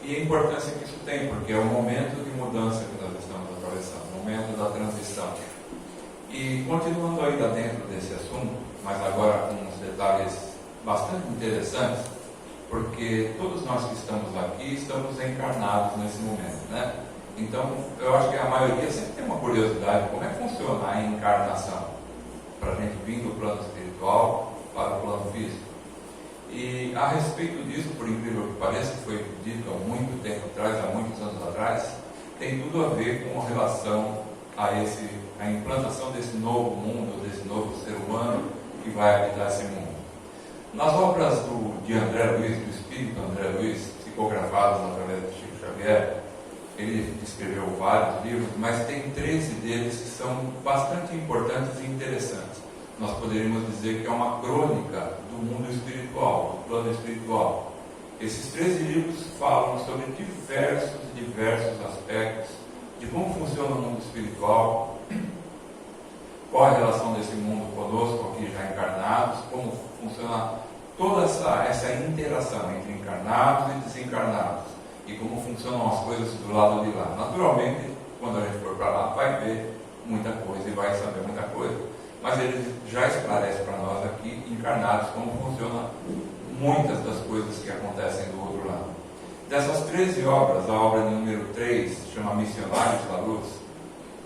e a importância que isso tem, porque é o momento de mudança que nós estamos atravessando, o momento da transição. E continuando ainda dentro desse assunto, mas agora com uns detalhes bastante interessantes, porque todos nós que estamos aqui estamos encarnados nesse momento, né? Então, eu acho que a maioria sempre tem uma curiosidade, como é que funciona a encarnação, para a gente vir do plano espiritual para o plano físico. E a respeito disso, por incrível que pareça, que foi dito há muito tempo atrás, há muitos anos atrás, tem tudo a ver com relação a implantação desse novo mundo, desse novo ser humano que vai habitar esse mundo. Nas obras de André Luiz, do Espírito André Luiz, psicografadas através de Chico Xavier, ele escreveu vários livros, mas tem 13 deles que são bastante importantes e interessantes. Nós poderíamos dizer que é uma crônica do mundo espiritual, do plano espiritual. Esses 13 livros falam sobre diversos aspectos de como funciona o mundo espiritual, qual a relação desse mundo conosco aqui já encarnados, como funciona toda essa interação entre encarnados e desencarnados, e como funcionam as coisas do lado de lá. Naturalmente, quando a gente for para lá, vai ver muita coisa e vai saber muita coisa. Mas ele já esclarece para nós aqui, encarnados, como funcionam muitas das coisas que acontecem do outro lado. Dessas 13 obras, a obra número 3, chama Missionários da Luz,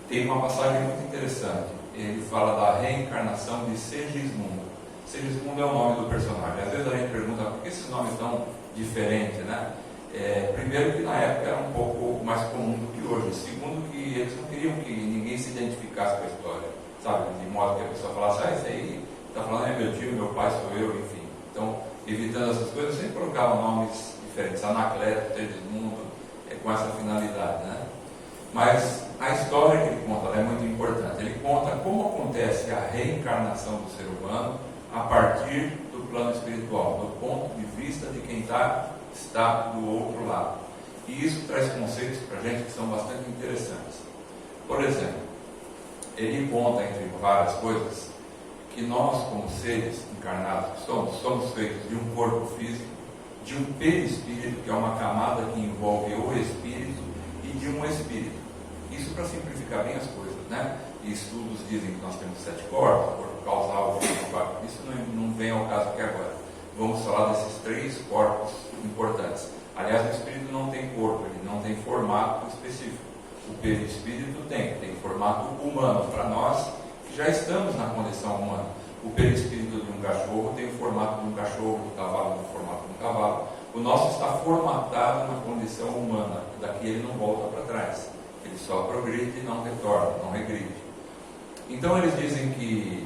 tem uma passagem muito interessante. Ele fala da reencarnação de Segismundo. Segismundo é o nome do personagem. Às vezes a gente pergunta por que esses nomes tão diferentes, né? Primeiro que na época era um pouco mais comum do que hoje. Segundo que eles não queriam que ninguém se identificasse com a história, sabe? De modo que a pessoa falasse, esse aí está falando é meu tio, meu pai sou eu, enfim. Então, evitando essas coisas, sempre colocavam nomes diferentes, Anacleto, Segismundo, com essa finalidade, né? Mas a história que ele conta é muito importante. Ele conta como acontece a reencarnação do ser humano a partir do plano espiritual, do ponto de vista de quem está do outro lado. E isso traz conceitos para a gente que são bastante interessantes. Por exemplo, ele conta, entre várias coisas, que nós, como seres encarnados que somos feitos de um corpo físico, de um perispírito, que é uma camada que envolve o espírito, e de um espírito. Isso para simplificar bem as coisas, né? E estudos dizem que nós temos 7 corpos, corpo causal, corpo. Isso não vem ao caso aqui agora. Vamos falar desses 3 corpos importantes. Aliás, o espírito não tem corpo, ele não tem formato específico. O perispírito tem formato humano. Para nós, que já estamos na condição humana. O perispírito de um cachorro tem o formato de um cachorro, do cavalo tem o formato de um cavalo. O nosso está formatado na condição humana. Daqui ele não volta para trás. Ele só progride e não retorna, não regride. Então eles dizem que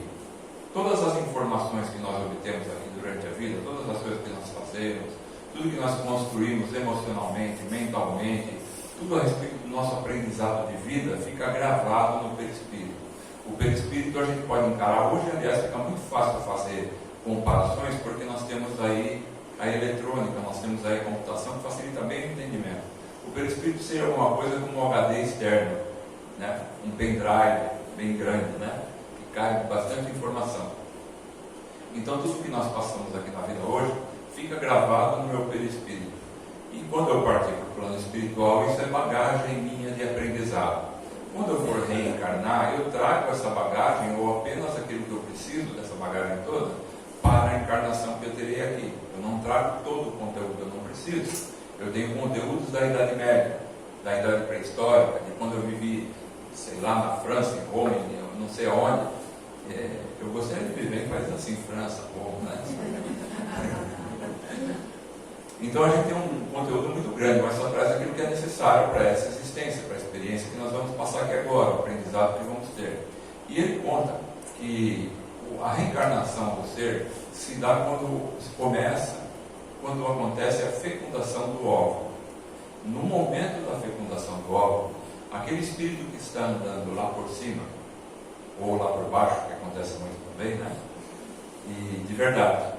todas as informações que nós obtemos aqui durante a vida, todas as coisas que nós fazemos, tudo que nós construímos emocionalmente, mentalmente, tudo a respeito do nosso aprendizado de vida fica gravado no perispírito. O perispírito a gente pode encarar hoje, aliás, fica muito fácil fazer comparações, porque nós temos aí a eletrônica, nós temos aí a computação que facilita bem o entendimento. O perispírito seria alguma coisa como um HD externo, né? Um pendrive bem grande, né? Que cai bastante informação. Então tudo que nós passamos aqui na vida hoje fica gravado no meu perispírito. E quando eu partir para o plano espiritual, isso é bagagem minha de aprendizado. Quando eu for reencarnar, eu trago essa bagagem, ou apenas aquilo que eu preciso dessa bagagem toda, para a encarnação que eu terei aqui. Eu não trago todo o conteúdo, eu não preciso. Eu tenho conteúdos da Idade Média, da Idade Pré-Histórica, de quando eu vivi, sei lá, na França, em Roma, não sei aonde. Eu gostaria de viver em países assim, França, Roma, né? Então a gente tem um conteúdo muito grande, mas só traz aquilo que é necessário para essa existência, para a experiência que nós vamos passar aqui agora, o aprendizado que vamos ter. E ele conta que a reencarnação do ser se dá quando acontece a fecundação do óvulo. No momento da fecundação do óvulo, aquele espírito que está andando lá por cima, ou lá por baixo, que acontece muito também, né? E de verdade,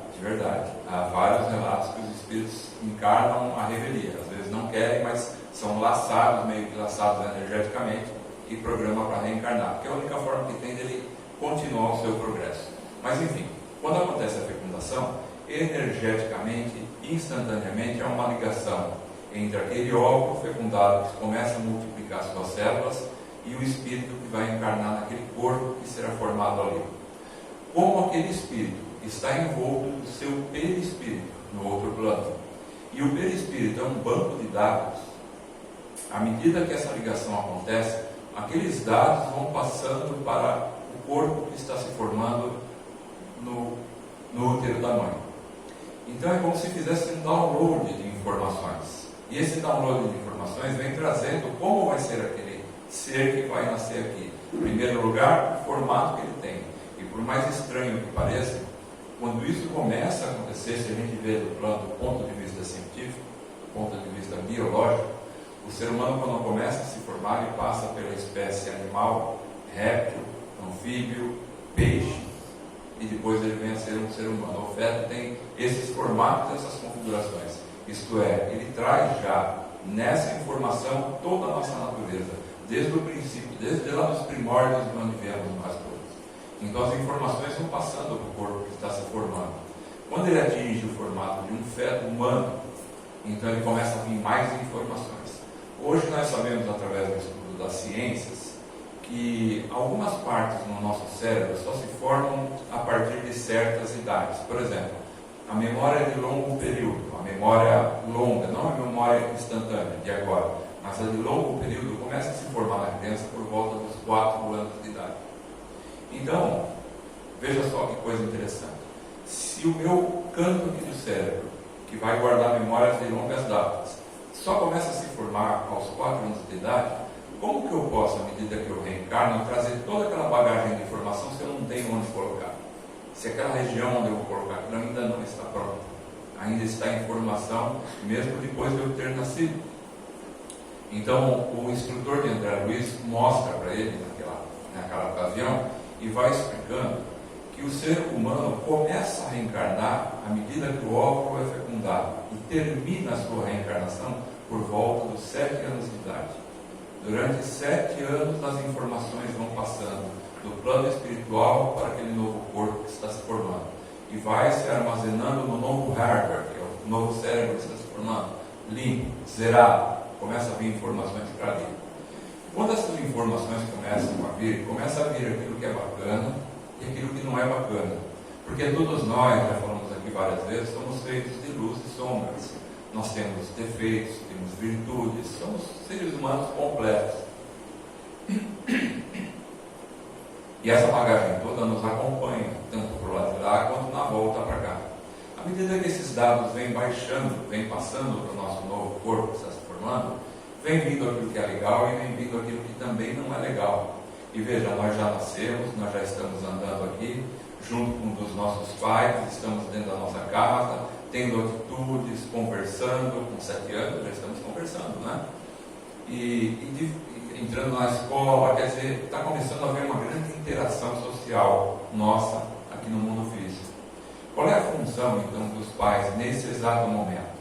há vários relatos que os espíritos encarnam a revelia. Às vezes não querem, mas são laçados, meio que laçados energeticamente, e programam para reencarnar, porque é a única forma que tem dele continuar o seu progresso. Mas enfim, quando acontece a fecundação, energeticamente, instantaneamente, há uma ligação entre aquele óvulo fecundado que começa a multiplicar suas células e o espírito que vai encarnar naquele corpo que será formado ali. Como aquele espírito está envolto do seu perispírito, no outro plano, e o perispírito é um banco de dados, à medida que essa ligação acontece, aqueles dados vão passando para o corpo que está se formando no útero da mãe. Então é como se fizesse um download de informações. E esse download de informações vem trazendo como vai ser aquele ser que vai nascer aqui. Em primeiro lugar, o formato que ele tem. E por mais estranho que pareça, quando isso começa a acontecer, se a gente vê do ponto de vista científico, do ponto de vista biológico, o ser humano, quando começa a se formar, ele passa pela espécie animal, réptil, anfíbio, peixe, e depois ele vem a ser um ser humano. O feto tem esses formatos, essas configurações. Isto é, ele traz já nessa informação toda a nossa natureza, desde o princípio, desde lá dos primórdios de onde viemos nós todos. Então as informações vão passando para o corpo que está se formando. Quando ele atinge o formato de um feto humano, então ele começa a vir mais informações. Hoje nós sabemos, através do estudo das ciências, que algumas partes no nosso cérebro só se formam a partir de certas idades. Por exemplo, a memória de longo período, a memória longa, não a memória instantânea de agora, mas a de longo período começa a se formar na criança por volta dos 4 anos de idade. Então, veja só que coisa interessante. Se o meu canto aqui do cérebro, que vai guardar memórias de longas datas, só começa a se formar aos 4 anos de idade, como que eu posso, à medida que eu reencarno, trazer toda aquela bagagem de informação se eu não tenho onde colocar? Se aquela região onde eu vou colocar aquilo ainda não está pronta, ainda está em formação, mesmo depois de eu ter nascido. Então, o instrutor de André Luiz mostra para ele, naquela ocasião, e vai explicando que o ser humano começa a reencarnar à medida que o óvulo é fecundado e termina a sua reencarnação por volta dos 7 anos de idade. Durante 7 anos as informações vão passando do plano espiritual para aquele novo corpo que está se formando e vai se armazenando no novo hardware, que é o novo cérebro que está se formando, limpo, zerado, começa a vir informações para ali. Quando essas informações começam a vir aquilo que é bacana e aquilo que não é bacana. Porque todos nós, já falamos aqui várias vezes, somos feitos de luz e sombras. Nós temos defeitos, temos virtudes, somos seres humanos completos. E essa bagagem toda nos acompanha, tanto para o lado de lá quanto na volta para cá. À medida que esses dados vêm baixando, vêm passando para o nosso novo corpo que está se formando, vem vindo aquilo que é legal e vem vindo aquilo que também não é legal. E veja, nós já nascemos, nós já estamos andando aqui, junto com um dos nossos pais, estamos dentro da nossa casa, tendo atitudes, conversando, com 7 anos já estamos conversando, né? E entrando na escola, quer dizer, está começando a haver uma grande interação social nossa aqui no mundo físico. Qual é a função, então, dos pais nesse exato momento?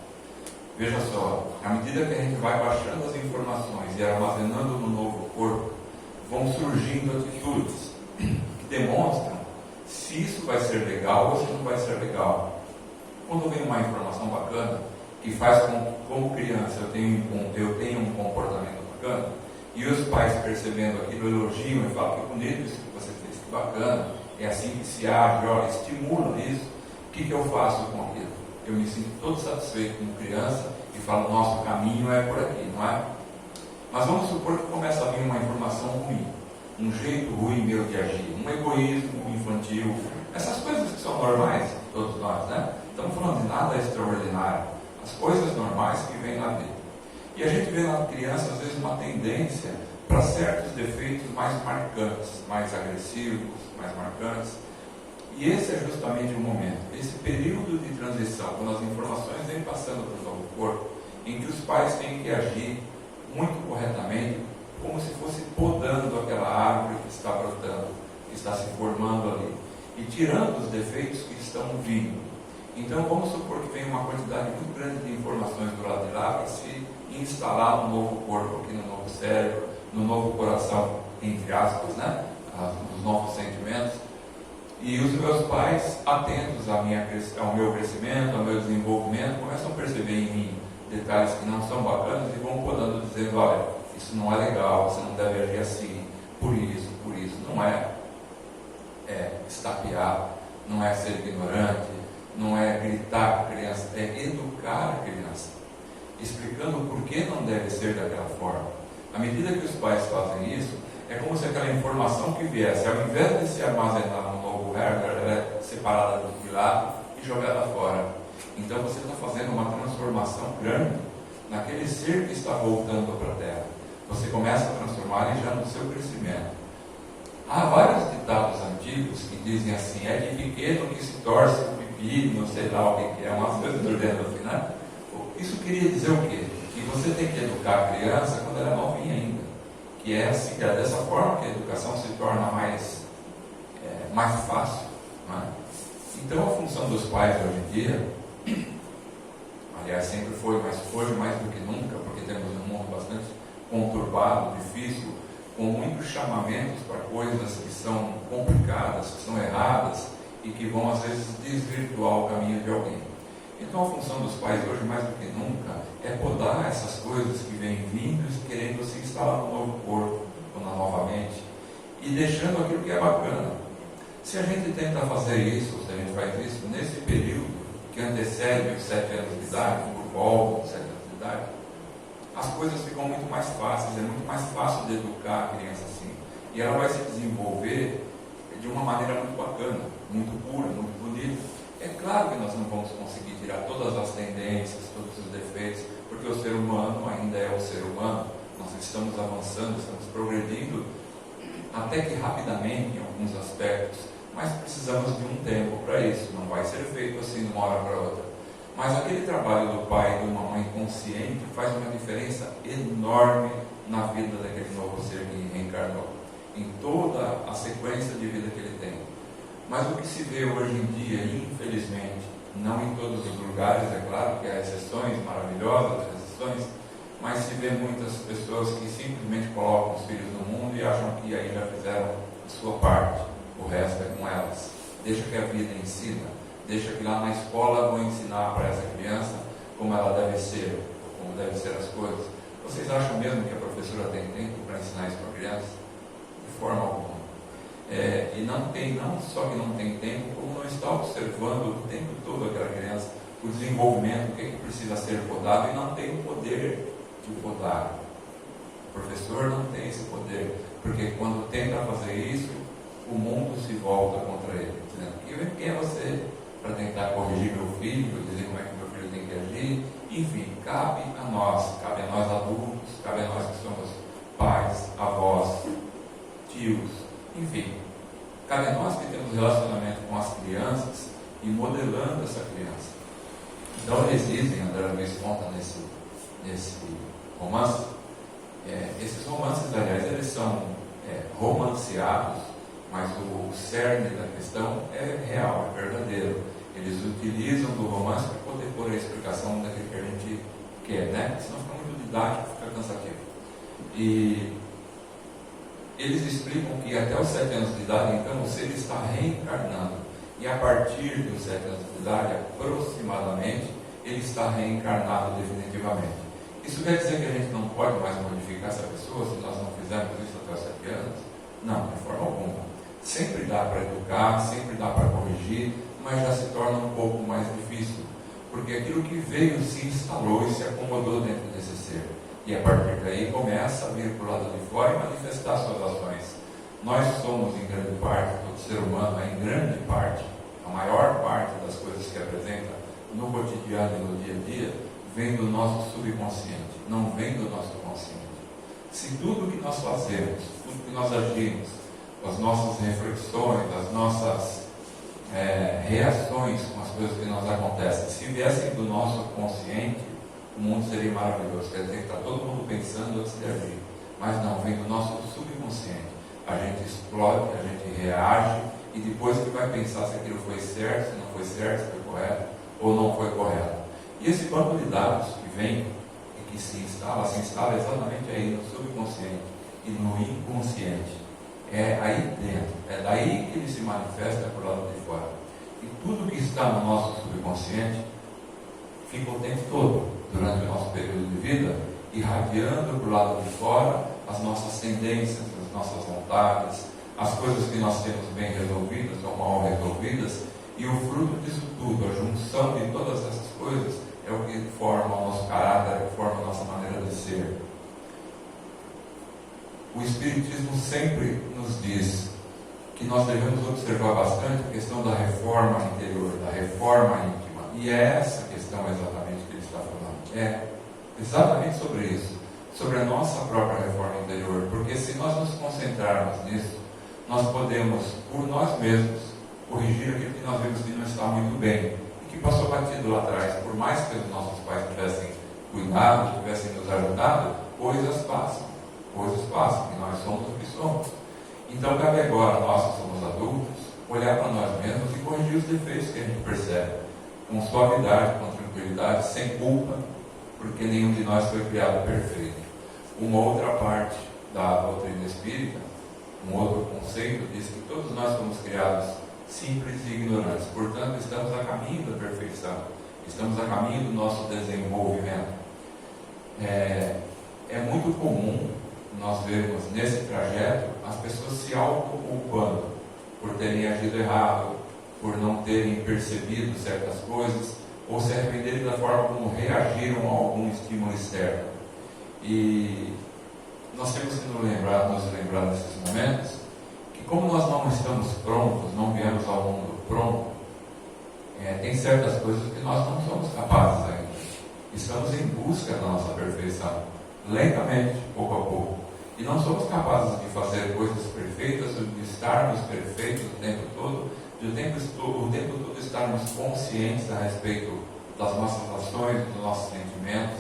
Veja só, à medida que a gente vai baixando as informações e armazenando no novo corpo, vão surgindo atitudes que demonstram se isso vai ser legal ou se não vai ser legal. Quando vem uma informação bacana, que faz como criança eu tenho um comportamento bacana, e os pais percebendo aquilo elogiam e falam que bonito isso que você fez, que bacana, é assim que se age, olha, estimulam isso, o que eu faço com aquilo? Eu me sinto todo satisfeito como criança e falo, nosso caminho é por aqui, não é? Mas vamos supor que começa a vir uma informação ruim, um jeito ruim meu de agir, um egoísmo infantil, essas coisas que são normais, todos nós, né? Estamos falando de nada extraordinário, as coisas normais que vêm na vida. E a gente vê na criança, às vezes, uma tendência para certos defeitos mais marcantes, mais agressivos, mais marcantes. E esse é justamente o momento, esse período de transição, quando as informações vêm passando para o novo corpo, em que os pais têm que agir muito corretamente, como se fosse podando aquela árvore que está brotando, que está se formando ali, e tirando os defeitos que estão vindo. Então vamos supor que vem uma quantidade muito grande de informações do lado de lá para se instalar no novo corpo, aqui no novo cérebro, no novo coração, entre aspas, né? Os novos sentimentos. E os meus pais, atentos ao meu crescimento, ao meu desenvolvimento, começam a perceber em mim detalhes que não são bacanas e vão podando, dizendo, olha, isso não é legal, você não deve agir assim, por isso. Não é estapear, não é ser ignorante, não é gritar com a criança, é educar a criança, explicando por que não deve ser daquela forma. À medida que os pais fazem isso, é como se aquela informação que viesse, ao invés de se armazenar no novo hardware, ela é separada de lado e jogada fora. Então você está fazendo uma transformação grande naquele ser que está voltando para a Terra. Você começa a transformar ele já no seu crescimento. Há vários ditados antigos que dizem assim, é de pequeno que se torce o pipi, não sei lá o que é, umas coisas do dentro assim, né? Isso queria dizer o quê? Que você tem que educar a criança quando ela é novinha ainda. Que é assim, é dessa forma que a educação se torna mais fácil. Né? Então a função dos pais hoje em dia, aliás sempre foi, mas hoje mais do que nunca, porque temos um mundo bastante conturbado, difícil, com muitos chamamentos para coisas que são complicadas, que são erradas e que vão às vezes desvirtuar o caminho de alguém. Então a função dos pais hoje mais do que nunca é podar essas coisas que vêm vindo e querendo se instalar no novo corpo ou na nova mente e deixando aquilo que é bacana. Se a gente tenta fazer isso, se a gente faz isso nesse período que antecede os 7 anos de idade, por volta dos 7 anos de idade, as coisas ficam muito mais fáceis, é muito mais fácil de educar a criança assim. E ela vai se desenvolver de uma maneira muito bacana, muito pura, muito bonita. É claro que nós não vamos conseguir tirar todas as tendências, todos os defeitos, porque o ser humano ainda é o ser humano. Nós estamos avançando, estamos progredindo, até que rapidamente em alguns aspectos, mas precisamos de um tempo para isso. Não vai ser feito assim de uma hora para outra. Mas aquele trabalho do pai e de uma mãe consciente faz uma diferença enorme na vida daquele novo ser que reencarnou, em toda a sequência de vida que ele tem. Mas o que se vê hoje em dia, infelizmente, não em todos os lugares, é claro que há exceções maravilhosas, exceções, mas se vê muitas pessoas que simplesmente colocam os filhos no mundo e acham que aí já fizeram a sua parte, o resto é com elas. Deixa que a vida ensina. Deixa que lá na escola vão ensinar para essa criança como ela deve ser, como devem ser as coisas. Vocês acham mesmo que a professora tem tempo para ensinar isso para a criança? De forma alguma. Não só que não tem tempo, como não está observando o tempo todo aquela criança, o desenvolvimento, o que precisa ser podado, e não tem o poder de podar. O professor não tem esse poder, porque quando tenta fazer isso, o mundo se volta contra ele, dizendo, quem é você para tentar corrigir meu filho, dizer como é que meu filho tem que agir? Enfim, cabe a nós adultos, cabe a nós que somos pais, avós, tios, enfim, cabe a nós que temos relacionamento com as crianças e modelando essa criança. Então eles dizem, André Luiz conta nesse romance, esses romances, aliás, eles são romanceados, mas o cerne da questão é real, é verdadeiro. Eles utilizam do romance para poder pôr a explicação daquilo que a gente quer, né? Senão fica muito didático, fica cansativo. E eles explicam que até os 7 anos de idade, então, o ser está reencarnando. E a partir dos 7 anos de idade, aproximadamente, ele está reencarnado definitivamente. Isso quer dizer que a gente não pode mais modificar essa pessoa se nós não fizermos isso até os 7 anos? Não, de forma alguma. Sempre dá para educar, sempre dá para corrigir, mas já se torna um pouco mais difícil, porque aquilo que veio se instalou e se acomodou dentro desse ser, e a partir daí começa a vir para o lado de fora e manifestar suas ações. Nós somos, em grande parte, todo ser humano é em grande parte, a maior parte das coisas que apresenta no cotidiano e no dia a dia, vem do nosso subconsciente, não vem do nosso consciente. Se tudo que nós fazemos, tudo que nós agimos, as nossas reflexões, as nossas reações com as coisas que nos acontecem, se viessem do nosso consciente, o mundo seria maravilhoso. Quer dizer que está todo mundo pensando antes de agir, mas não, vem do nosso subconsciente. A gente explode, a gente reage e depois que vai pensar se aquilo foi certo, se não foi certo, se foi correto ou não foi correto. E esse banco de dados que vem e que se instala exatamente aí no subconsciente e no inconsciente. É aí dentro, é daí que ele se manifesta por lado de fora. E tudo que está no nosso subconsciente fica o tempo todo durante o nosso período de vida, irradiando para o lado de fora as nossas tendências, as nossas vontades, as coisas que nós temos bem resolvidas ou mal resolvidas, e o fruto disso tudo, a junção de todas essas coisas, é o que forma o nosso caráter, é o que forma a nossa maneira de ser. O Espiritismo sempre nos diz que nós devemos observar bastante a questão da reforma interior, da reforma íntima. E é essa questão exatamente que ele está falando. É exatamente sobre isso, sobre a nossa própria reforma interior. Porque se nós nos concentrarmos nisso, nós podemos, por nós mesmos, corrigir aquilo que nós vemos que não está muito bem e que passou batido lá atrás. Por mais que os nossos pais tivessem cuidado, tivessem nos ajudado, coisas passam, e nós somos o que somos. Então cabe agora, nós que somos adultos, olhar para nós mesmos e corrigir os defeitos que a gente percebe, com suavidade, com tranquilidade, sem culpa, porque nenhum de nós foi criado perfeito. Uma outra parte da doutrina espírita, um outro conceito, diz que todos nós fomos criados simples e ignorantes, portanto estamos a caminho da perfeição, estamos a caminho do nosso desenvolvimento. É muito comum nós vermos nesse trajeto as pessoas se autoculpando por terem agido errado, por não terem percebido certas coisas, ou se arrependerem da forma como reagiram a algum estímulo externo. E nós temos que nos lembrar desses momentos, que como nós não estamos prontos, não viemos ao mundo pronto, tem certas coisas que nós não somos capazes ainda. Estamos em busca da nossa perfeição, lentamente, pouco a pouco. E não somos capazes de fazer coisas perfeitas, de estarmos perfeitos o tempo todo, de o tempo todo estarmos conscientes a respeito das nossas ações, dos nossos sentimentos.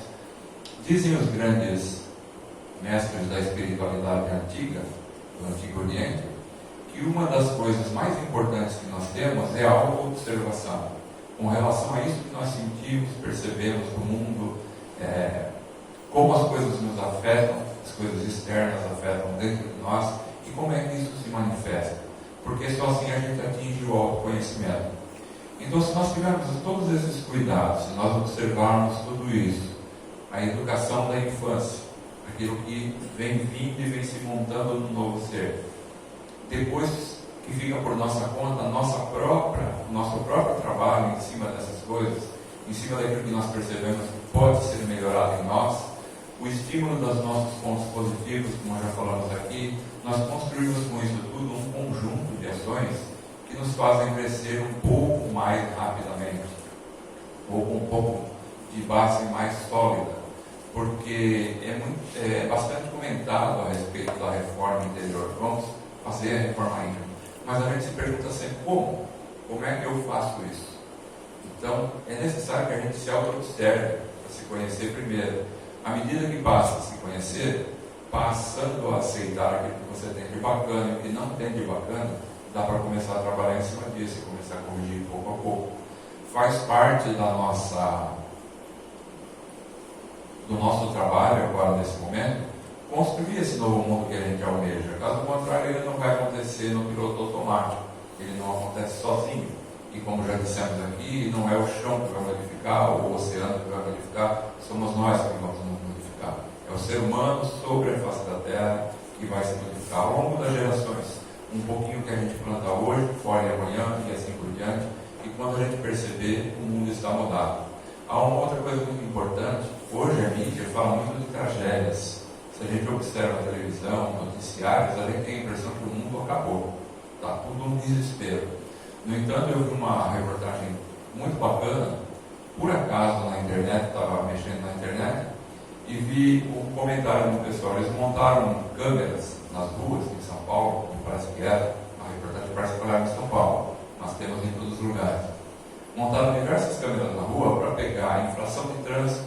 Dizem os grandes mestres da espiritualidade antiga, do Antigo Oriente, que uma das coisas mais importantes que nós temos é a auto-observação. Com relação a isso que nós sentimos, percebemos do mundo, como as coisas nos afetam, as coisas externas afetam dentro de nós e como é que isso se manifesta. Porque só assim a gente atinge o autoconhecimento. Então, se nós tivermos todos esses cuidados, se nós observarmos tudo isso, a educação da infância, aquilo que vem vindo e vem se montando no novo ser, depois que fica por nossa conta nosso próprio trabalho em cima dessas coisas, em cima daquilo que nós percebemos que pode ser melhorado em nós, o estímulo dos nossos pontos positivos, como já falamos aqui, nós construímos com isso tudo um conjunto de ações que nos fazem crescer um pouco mais rapidamente, ou com um pouco de base mais sólida, porque é bastante comentado a respeito da reforma interior. Vamos fazer a reforma íntima, mas a gente se pergunta sempre como é que eu faço isso? Então é necessário que a gente se auto-observe, para se conhecer primeiro. À medida que passa a se conhecer, passando a aceitar aquilo que você tem de bacana e o que não tem de bacana, dá para começar a trabalhar em cima disso e começar a corrigir pouco a pouco. Faz parte do nosso trabalho agora nesse momento, construir esse novo mundo que a gente almeja. Caso contrário, ele não vai acontecer no piloto automático, ele não acontece sozinho. E como já dissemos aqui, não é o chão que vai modificar, ou o oceano que vai modificar, somos nós que vamos nos modificar. É o ser humano sobre a face da Terra que vai se modificar ao longo das gerações. Um pouquinho que a gente planta hoje, fora e amanhã, e assim por diante. E quando a gente perceber, o mundo está mudado. Há uma outra coisa muito importante. Hoje a mídia fala muito de tragédias. Se a gente observa a televisão, noticiários, a gente tem a impressão que o mundo acabou. Está tudo um desespero. No entanto, eu vi uma reportagem muito bacana, por acaso na internet, estava mexendo na internet, e vi um comentário do pessoal. Eles montaram câmeras nas ruas em São Paulo, parece que era, a reportagem parece que era em São Paulo, mas temos em todos os lugares. Montaram diversas câmeras na rua para pegar a infração de trânsito,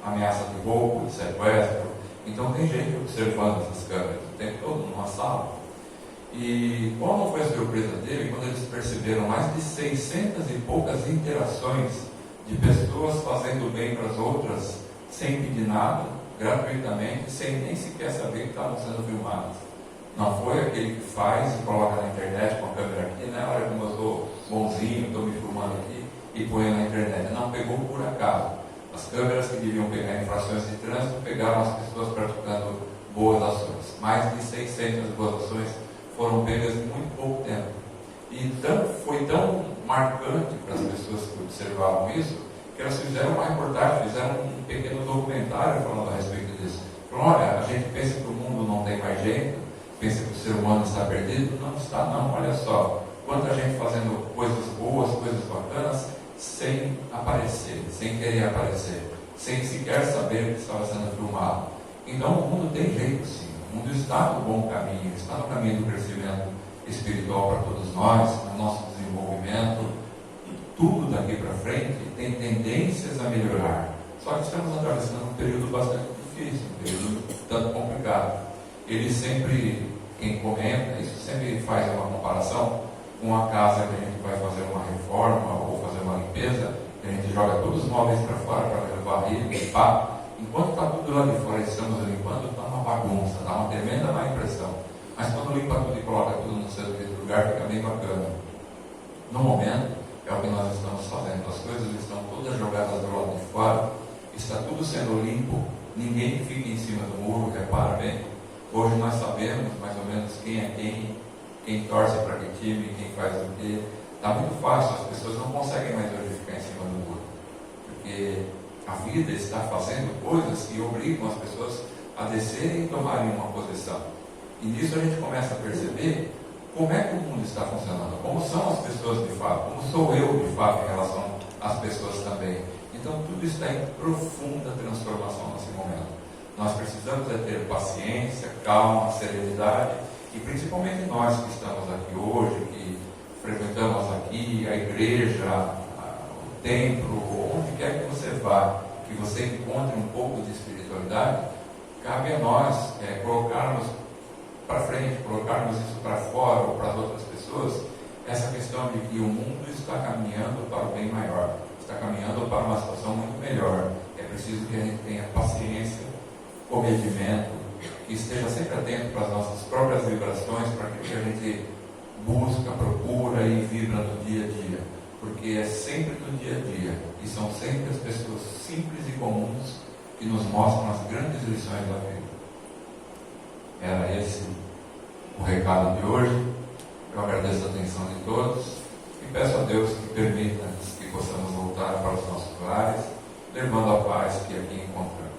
ameaça de roubo, de sequestro. Então tem gente observando essas câmeras o tempo todo numa sala. E qual não foi a surpresa dele quando eles perceberam mais de 600 e poucas interações de pessoas fazendo bem para as outras, sem pedir nada, gratuitamente, sem nem sequer saber que estavam sendo filmadas. Não foi aquele que faz e coloca na internet com a câmera aqui, né? Olha como eu estou bonzinho, estou me filmando aqui e põe na internet. Não, pegou por acaso. As câmeras que deviam pegar infrações de trânsito pegaram as pessoas praticando boas ações. Mais de 600 boas ações foram pegas em muito pouco tempo. E foi tão marcante para as pessoas que observavam isso, que elas fizeram uma reportagem, fizeram um pequeno documentário falando a respeito disso. Falaram, olha, a gente pensa que o mundo não tem mais jeito, pensa que o ser humano está perdido. Não está não, olha só. Quanta gente fazendo coisas boas, coisas bacanas, sem aparecer, sem querer aparecer, sem sequer saber que estava sendo filmado. Então o mundo tem jeito sim, o mundo está no bom caminho, está no caminho do crescimento espiritual para todos nós, no nosso desenvolvimento, e tudo daqui para frente tem tendências a melhorar. Só que estamos atravessando um período bastante difícil, um período tanto complicado. Ele sempre, quem comenta, isso sempre faz uma comparação com a casa que a gente vai fazer uma reforma ou fazer uma limpeza, que a gente joga todos os móveis para fora para varrer, limpar. Enquanto está tudo lá de fora, estamos limpando, está uma bagunça, dá uma tremenda má impressão. Mas quando limpa tudo e coloca tudo no seu devido lugar, fica bem bacana. No momento, é o que nós estamos fazendo. As coisas estão todas jogadas do lado de fora, está tudo sendo limpo, ninguém fica em cima do muro, repara bem. Hoje nós sabemos mais ou menos quem é quem torce para que time, quem faz o quê. Está muito fácil, as pessoas não conseguem mais hoje ficar em cima do muro. Porque a vida está fazendo coisas que obrigam as pessoas a descerem e tomarem uma posição. E nisso a gente começa a perceber como é que o mundo está funcionando, como são as pessoas de fato, como sou eu de fato em relação às pessoas também. Então tudo está em profunda transformação nesse momento. Nós precisamos ter paciência, calma, serenidade, e principalmente nós que estamos aqui hoje, que frequentamos aqui a igreja, o templo, onde quer que você vá, que você encontre um pouco de espiritualidade, cabe a nós colocarmos para frente, colocarmos isso para fora ou para as outras pessoas, essa questão de que o mundo está caminhando para o bem maior, está caminhando para uma situação muito melhor. É preciso que a gente tenha paciência, comedimento, que esteja sempre atento para as nossas próprias vibrações, para que a gente busca, procura e vibra no dia a dia, porque é sempre no dia a dia, e são sempre as pessoas simples e comuns que nos mostram as grandes lições da vida. Era esse o recado de hoje. Eu agradeço a atenção de todos e peço a Deus que permita que possamos voltar para os nossos lares, levando a paz que aqui encontramos.